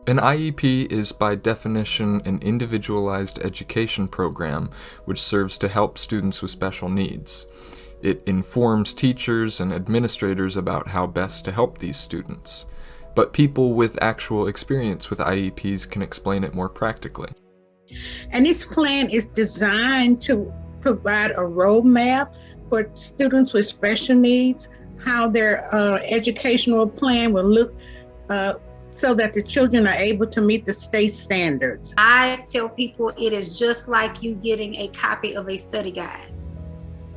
An IEP is by definition an individualized education program which serves to help students with special needs. It informs teachers and administrators about how best to help these students. But people with actual experience with IEPs can explain it more practically. And this plan is designed to provide a roadmap for students with special needs, how their educational plan will look so that the children are able to meet the state standards. I tell people it is just like you getting a copy of a study guide,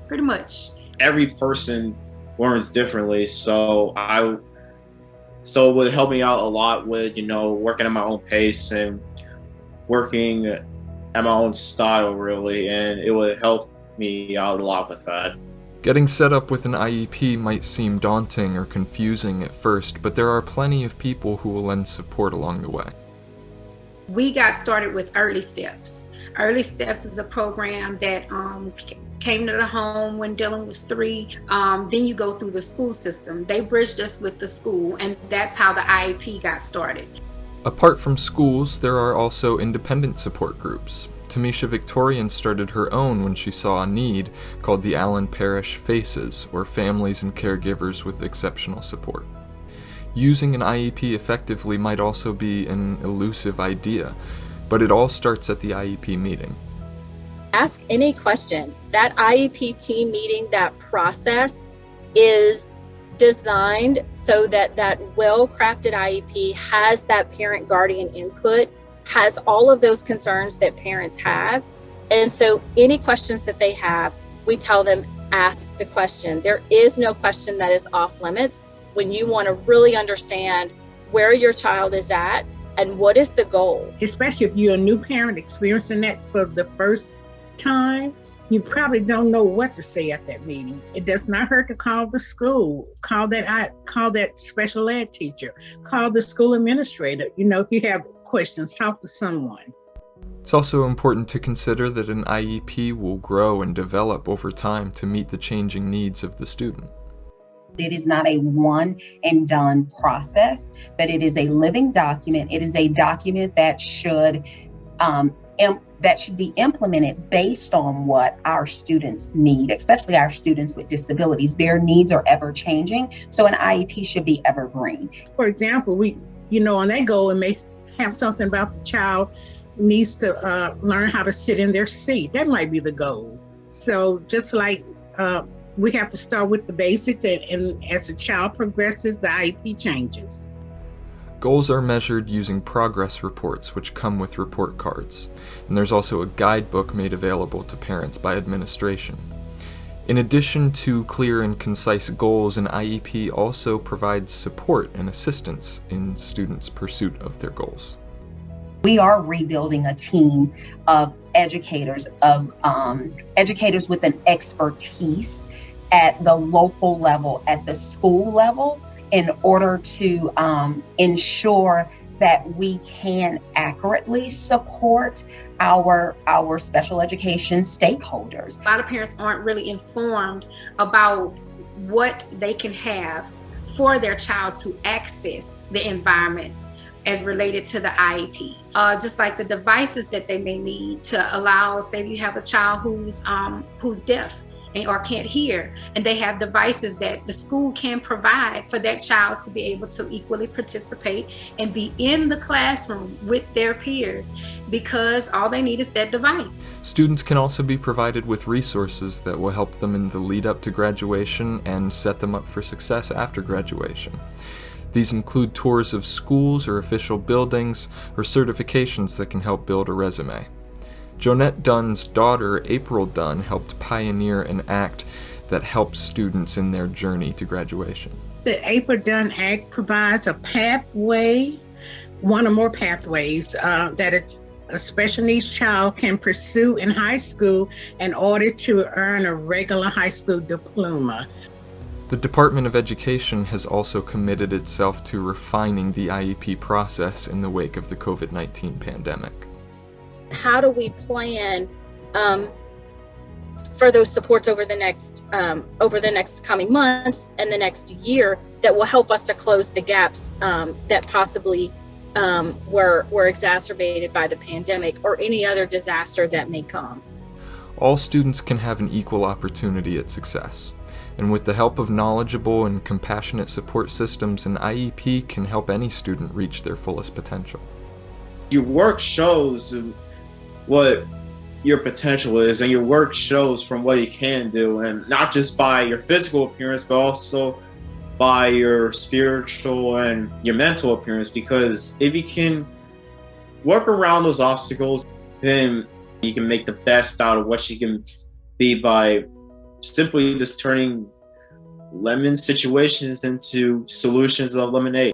pretty much. Every person learns differently, so it would help me out a lot with, working at my own pace and working at my own style, really, and it would help me out a lot with that. Getting set up with an IEP might seem daunting or confusing at first, but there are plenty of people who will lend support along the way. We got started with Early Steps. Early Steps is a program that came to the home when Dylan was 3. Then you go through the school system. They bridged us with the school, and that's how the IEP got started. Apart from schools, there are also independent support groups. Tamisha Victorian started her own when she saw a need called the Allen Parish FACES, or Families and Caregivers with Exceptional Support. Using an IEP effectively might also be an elusive idea, but it all starts at the IEP meeting. Ask any question. That IEP team meeting, that process is designed so that that well-crafted IEP has that parent guardian input, has all of those concerns that parents have. And so any questions that they have, we tell them, ask the question. There is no question that is off limits when you want to really understand where your child is at and what is the goal. Especially if you're a new parent experiencing that for the first time, you probably don't know what to say at that meeting. It does not hurt to call the school, call that special ed teacher, call the school administrator. If you have questions, talk to someone. It's also important to consider that an IEP will grow and develop over time to meet the changing needs of the student. It is not a one and done process, but it is a living document. It is a document that should be implemented based on what our students need, especially our students with disabilities. Their needs are ever changing, so an IEP should be evergreen. For example, on that goal, it may have something about the child needs to learn how to sit in their seat. That might be the goal. So just like we have to start with the basics, and as the child progresses, the IEP changes. Goals are measured using progress reports, which come with report cards, and there's also a guidebook made available to parents by administration. In addition to clear and concise goals, an IEP also provides support and assistance in students' pursuit of their goals. We are rebuilding a team of educators with an expertise at the local level, at the school level, in order to ensure that we can accurately support our special education stakeholders. A lot of parents aren't really informed about what they can have for their child to access the environment as related to the IEP. Just like the devices that they may need to allow, say you have a child who's deaf or can't hear, and they have devices that the school can provide for that child to be able to equally participate and be in the classroom with their peers, because all they need is that device. Students can also be provided with resources that will help them in the lead up to graduation and set them up for success after graduation. These include tours of schools or official buildings, or certifications that can help build a resume. Joanette Dunn's daughter, April Dunn, helped pioneer an act that helps students in their journey to graduation. The April Dunn Act provides a pathway, one or more pathways that a special needs child can pursue in high school in order to earn a regular high school diploma. The Department of Education has also committed itself to refining the IEP process in the wake of the COVID-19 pandemic. How do we plan for those supports over the next coming months and the next year that will help us to close the gaps that possibly were exacerbated by the pandemic or any other disaster that may come. All students can have an equal opportunity at success, and with the help of knowledgeable and compassionate support systems, an IEP can help any student reach their fullest potential. Your work shows what your potential is, and your work shows from what you can do, and not just by your physical appearance, but also by your spiritual and your mental appearance. Because if you can work around those obstacles, then you can make the best out of what you can be by simply just turning lemon situations into solutions of lemonade.